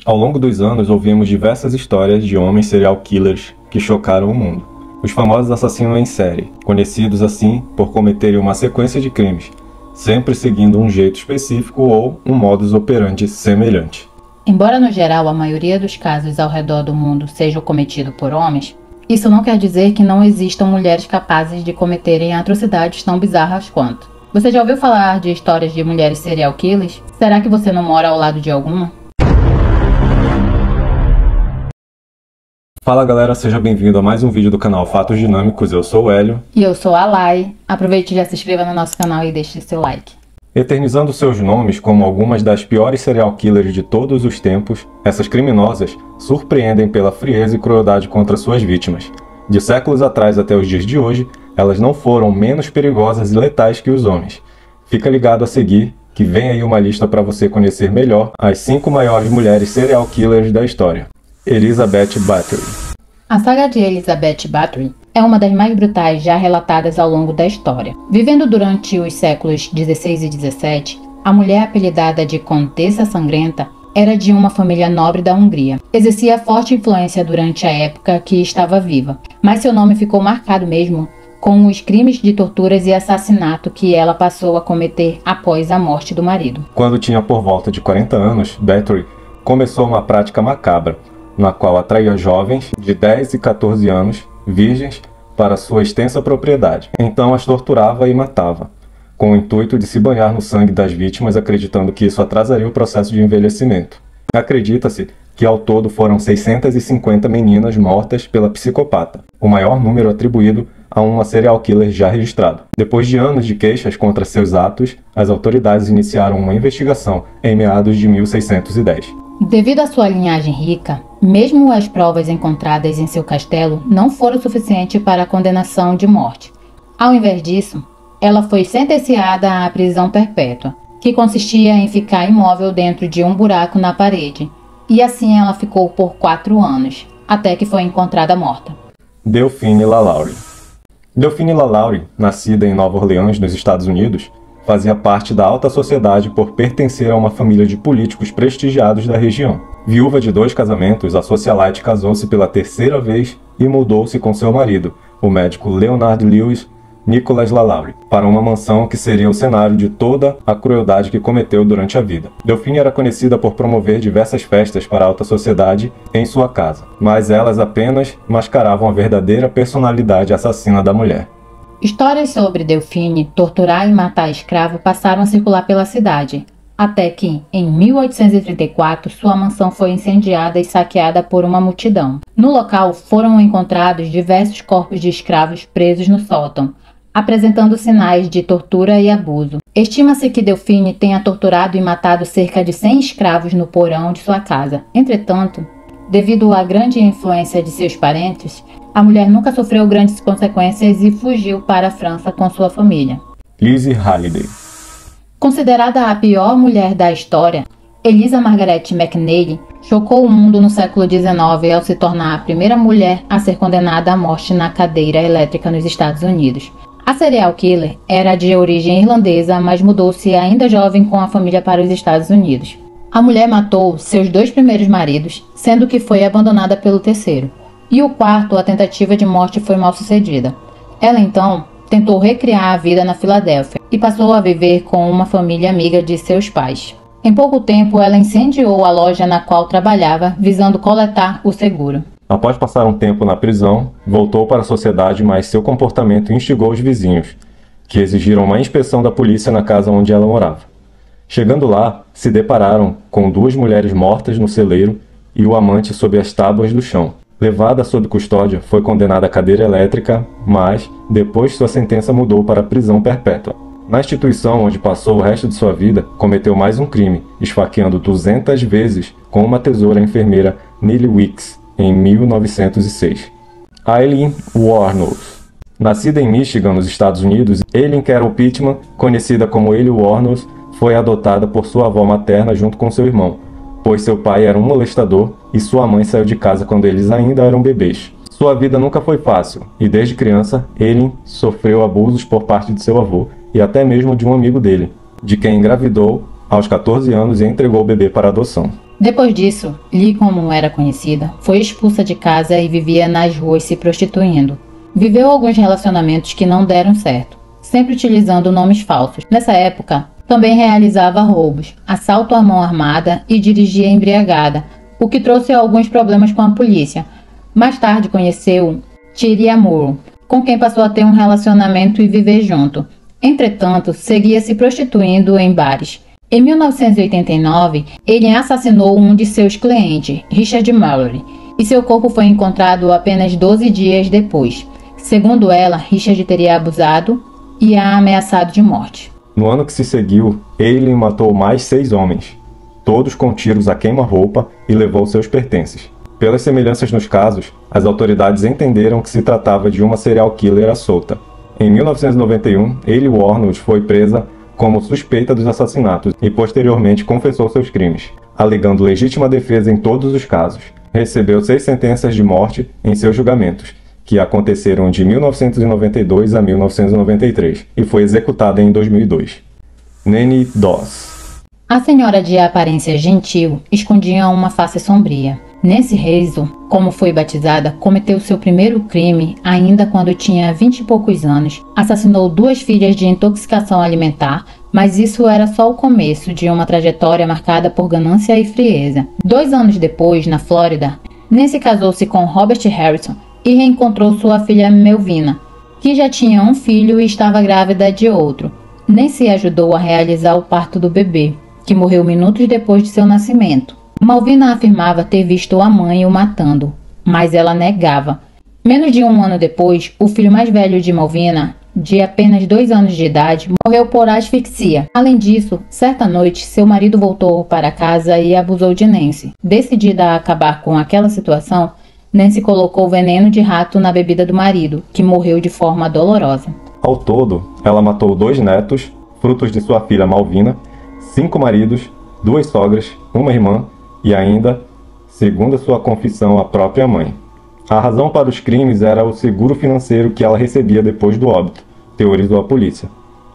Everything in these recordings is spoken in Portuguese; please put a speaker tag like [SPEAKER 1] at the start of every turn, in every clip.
[SPEAKER 1] Ao longo dos anos, ouvimos diversas histórias de homens serial killers que chocaram o mundo. Os famosos assassinos em série, conhecidos assim por cometerem uma sequência de crimes, sempre seguindo um jeito específico ou um modus operandi semelhante.
[SPEAKER 2] Embora no geral a maioria dos casos ao redor do mundo sejam cometidos por homens, isso não quer dizer que não existam mulheres capazes de cometerem atrocidades tão bizarras quanto. Você já ouviu falar de histórias de mulheres serial killers? Será que você não mora ao lado de alguma?
[SPEAKER 1] Fala galera, seja bem-vindo a mais um vídeo do canal Fatos Dinâmicos, eu sou o Hélio.
[SPEAKER 2] E eu sou a Lai. Aproveite e já se inscreva no nosso canal e deixe seu like.
[SPEAKER 1] Eternizando seus nomes como algumas das piores serial killers de todos os tempos, essas criminosas surpreendem pela frieza e crueldade contra suas vítimas. De séculos atrás até os dias de hoje, elas não foram menos perigosas e letais que os homens. Fica ligado a seguir, que vem aí uma lista para você conhecer melhor as 5 maiores mulheres serial killers da história. Elizabeth Bathory.
[SPEAKER 2] A saga de Elizabeth Bathory é uma das mais brutais já relatadas ao longo da história. Vivendo durante os séculos 16 e 17, a mulher apelidada de Condessa Sangrenta era de uma família nobre da Hungria. Exercia forte influência durante a época que estava viva, mas seu nome ficou marcado mesmo com os crimes de torturas e assassinato que ela passou a cometer após a morte do marido.
[SPEAKER 1] Quando tinha por volta de 40 anos, Bathory começou uma prática macabra, na qual atraía jovens de 10 e 14 anos, virgens, para sua extensa propriedade. Então as torturava e matava, com o intuito de se banhar no sangue das vítimas, acreditando que isso atrasaria o processo de envelhecimento. Acredita-se que ao todo foram 650 meninas mortas pela psicopata, o maior número atribuído a uma serial killer já registrado. Depois de anos de queixas contra seus atos, as autoridades iniciaram uma investigação em meados de 1610.
[SPEAKER 2] Devido à sua linhagem rica, mesmo as provas encontradas em seu castelo não foram suficientes para a condenação de morte. Ao invés disso, ela foi sentenciada à prisão perpétua, que consistia em ficar imóvel dentro de um buraco na parede, e assim ela ficou por 4 anos, até que foi encontrada morta.
[SPEAKER 1] Delphine LaLaurie. Delphine LaLaurie, nascida em Nova Orleans, nos Estados Unidos, fazia parte da alta sociedade por pertencer a uma família de políticos prestigiados da região. Viúva de 2 casamentos, a socialite casou-se pela 3ª vez e mudou-se com seu marido, o médico Leonard Lewis Nicholas LaLaurie, para uma mansão que seria o cenário de toda a crueldade que cometeu durante a vida. Delphine era conhecida por promover diversas festas para a alta sociedade em sua casa, mas elas apenas mascaravam a verdadeira personalidade assassina da mulher.
[SPEAKER 2] Histórias sobre Delphine torturar e matar escravo passaram a circular pela cidade, até que, em 1834, sua mansão foi incendiada e saqueada por uma multidão. No local foram encontrados diversos corpos de escravos presos no sótão, apresentando sinais de tortura e abuso. Estima-se que Delphine tenha torturado e matado cerca de 100 escravos no porão de sua casa. Entretanto, devido à grande influência de seus parentes, a mulher nunca sofreu grandes consequências e fugiu para a França com sua família.
[SPEAKER 1] Lizzie Halliday.
[SPEAKER 2] Considerada a pior mulher da história, Eliza Margaret McNally chocou o mundo no século XIX ao se tornar a primeira mulher a ser condenada à morte na cadeira elétrica nos Estados Unidos. A serial killer era de origem irlandesa, mas mudou-se ainda jovem com a família para os Estados Unidos. A mulher matou seus 2 primeiros maridos, sendo que foi abandonada pelo terceiro. E o quarto, a tentativa de morte foi mal sucedida. Ela então tentou recriar a vida na Filadélfia e passou a viver com uma família amiga de seus pais. Em pouco tempo, ela incendiou a loja na qual trabalhava, visando coletar o seguro.
[SPEAKER 1] Após passar um tempo na prisão, voltou para a sociedade, mas seu comportamento instigou os vizinhos, que exigiram uma inspeção da polícia na casa onde ela morava. Chegando lá, se depararam com 2 mulheres mortas no celeiro e o amante sob as tábuas do chão. Levada sob custódia, foi condenada à cadeira elétrica, mas, depois sua sentença mudou para prisão perpétua. Na instituição onde passou o resto de sua vida, cometeu mais um crime, esfaqueando 200 vezes com uma tesoura a enfermeira Nellie Weeks, em 1906. Aileen Wuornos. Nascida em Michigan, nos Estados Unidos, Aileen Carol Pittman, conhecida como Ellie Wuornos, foi adotada por sua avó materna junto com seu irmão, pois seu pai era um molestador e sua mãe saiu de casa quando eles ainda eram bebês. Sua vida nunca foi fácil, e desde criança, Aileen sofreu abusos por parte de seu avô e até mesmo de um amigo dele, de quem engravidou aos 14 anos e entregou o bebê para adoção.
[SPEAKER 2] Depois disso, Lee, como era conhecida, foi expulsa de casa e vivia nas ruas se prostituindo. Viveu alguns relacionamentos que não deram certo, sempre utilizando nomes falsos. Nessa época, também realizava roubos, assalto à mão armada e dirigia embriagada, o que trouxe alguns problemas com a polícia. Mais tarde conheceu Tyria Moore, com quem passou a ter um relacionamento e viver junto. Entretanto, seguia se prostituindo em bares. Em 1989, ele assassinou um de seus clientes, Richard Mallory, e seu corpo foi encontrado apenas 12 dias depois. Segundo ela, Richard teria abusado e a ameaçado de morte.
[SPEAKER 1] No ano que se seguiu, Eileen matou mais 6 homens, todos com tiros a queima-roupa, e levou seus pertences. Pelas semelhanças nos casos, as autoridades entenderam que se tratava de uma serial killer à solta. Em 1991, Eileen Wuornos foi presa como suspeita dos assassinatos e posteriormente confessou seus crimes, alegando legítima defesa em todos os casos. Recebeu 6 sentenças de morte em seus julgamentos, que aconteceram de 1992 a 1993, e foi executada em 2002. Nanny Doss.
[SPEAKER 2] A senhora de aparência gentil escondia uma face sombria. Nancy Hazel, como foi batizada, cometeu seu primeiro crime ainda quando tinha 20 e poucos anos. Assassinou 2 filhas de intoxicação alimentar, mas isso era só o começo de uma trajetória marcada por ganância e frieza. 2 anos depois, na Flórida, Nancy casou-se com Robert Harrison e reencontrou sua filha Melvina, que já tinha um filho e estava grávida de outro. Nancy ajudou a realizar o parto do bebê, que morreu minutos depois de seu nascimento. Malvina afirmava ter visto a mãe o matando, mas ela negava. Menos de um ano depois, o filho mais velho de Malvina, de apenas 2 anos de idade, morreu por asfixia. Além disso, certa noite, seu marido voltou para casa e abusou de Nancy. Decidida a acabar com aquela situação, Nancy colocou veneno de rato na bebida do marido, que morreu de forma dolorosa.
[SPEAKER 1] Ao todo, ela matou 2 netos, frutos de sua filha Malvina, 5 maridos, 2 sogras, uma irmã e ainda, segundo a sua confissão, a própria mãe. A razão para os crimes era o seguro financeiro que ela recebia depois do óbito, teorizou a polícia.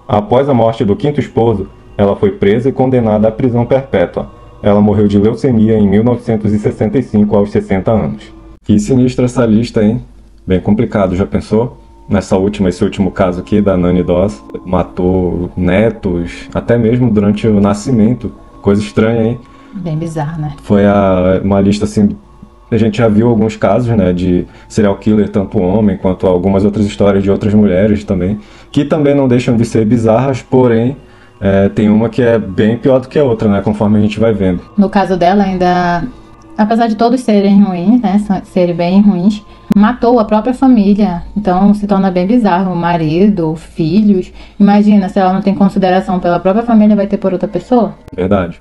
[SPEAKER 1] Após a morte do 5º esposo, ela foi presa e condenada à prisão perpétua. Ela morreu de leucemia em 1965, aos 60 anos. Que sinistra essa lista, hein? Bem complicado, já pensou? Esse último caso aqui da Nanny Doss, matou netos, até mesmo durante o nascimento. Coisa estranha, hein?
[SPEAKER 2] Bem bizarro, né?
[SPEAKER 1] Foi uma lista assim, a gente já viu alguns casos, né, de serial killer, tanto homem quanto algumas outras histórias de outras mulheres também, que também não deixam de ser bizarras, porém tem uma que é bem pior do que a outra, né, conforme a gente vai vendo.
[SPEAKER 2] No caso dela ainda, apesar de todos serem ruins, né, serem bem ruins, matou a própria família, então se torna bem bizarro, o marido, filhos. Imagina, se ela não tem consideração pela própria família, vai ter por outra pessoa?
[SPEAKER 1] Verdade.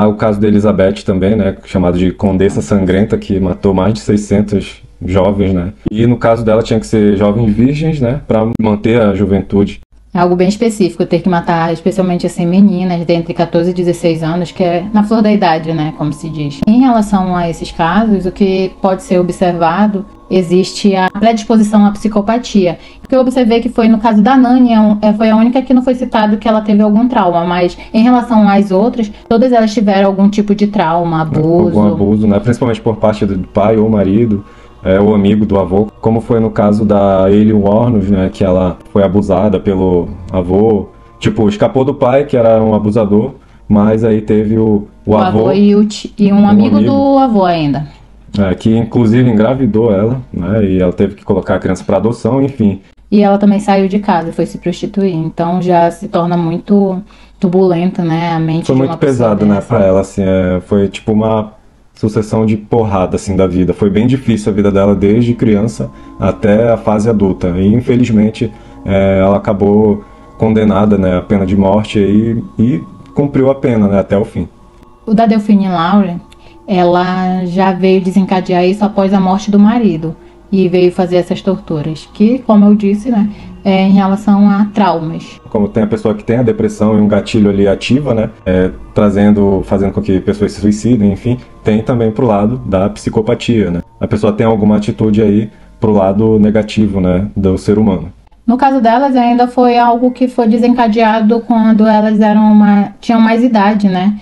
[SPEAKER 1] O caso da Elizabeth também, né, chamado de Condessa Sangrenta, que matou mais de 600 jovens, né, e no caso dela tinha que ser jovens virgens, né, para manter a juventude.
[SPEAKER 2] É algo bem específico, ter que matar especialmente assim meninas de entre 14 e 16 anos, que é na flor da idade, né, como se diz. Em relação a esses casos, o que pode ser observado, existe a predisposição à psicopatia. O que eu observei que foi no caso da Nanny, foi a única que não foi citado que ela teve algum trauma, mas em relação às outras, todas elas tiveram algum tipo de trauma, abuso.
[SPEAKER 1] Algum abuso, né, principalmente por parte do pai ou marido. O amigo do avô, como foi no caso da Eileen Wuornos, né, que ela foi abusada pelo avô, tipo, escapou do pai, que era um abusador, mas aí teve o avô
[SPEAKER 2] e um amigo do avô ainda.
[SPEAKER 1] Que inclusive engravidou ela, né, e ela teve que colocar a criança para adoção, enfim.
[SPEAKER 2] E ela também saiu de casa, foi se prostituir, então já se torna muito turbulenta, né, a mente
[SPEAKER 1] foi
[SPEAKER 2] de
[SPEAKER 1] muito
[SPEAKER 2] uma pessoa
[SPEAKER 1] pesado, né,
[SPEAKER 2] dessa.
[SPEAKER 1] pra ela, assim, foi tipo uma sucessão de porrada, assim, da vida. Foi bem difícil a vida dela desde criança até a fase adulta. E, infelizmente, ela acabou condenada, né, à pena de morte e cumpriu a pena, né, até o fim.
[SPEAKER 2] O da Delphine Lauren, ela já veio desencadear isso após a morte do marido. E veio fazer essas torturas, que, como eu disse, né, em relação a traumas.
[SPEAKER 1] Como tem a pessoa que tem a depressão e um gatilho ali ativa, né, fazendo com que pessoas se suicidem, enfim, tem também pro lado da psicopatia, né. A pessoa tem alguma atitude aí pro lado negativo, né, do ser humano.
[SPEAKER 2] No caso delas, ainda foi algo que foi desencadeado quando elas tinham mais idade, né?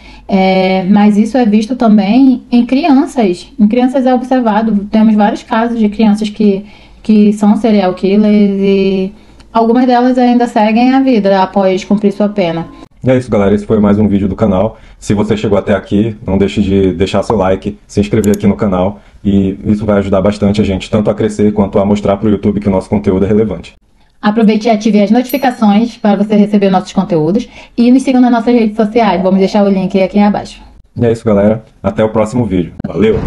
[SPEAKER 2] Mas isso é visto também em crianças. Em crianças é observado. Temos vários casos de crianças que são serial killers e algumas delas ainda seguem a vida após cumprir sua pena.
[SPEAKER 1] E é isso, galera. Esse foi mais um vídeo do canal. Se você chegou até aqui, não deixe de deixar seu like, se inscrever aqui no canal. E isso vai ajudar bastante a gente, tanto a crescer quanto a mostrar para o YouTube que o nosso conteúdo é relevante.
[SPEAKER 2] Aproveite e ative as notificações para você receber nossos conteúdos. E nos sigam nas nossas redes sociais. Vamos deixar o link aqui abaixo.
[SPEAKER 1] E é isso, galera. Até o próximo vídeo. Valeu!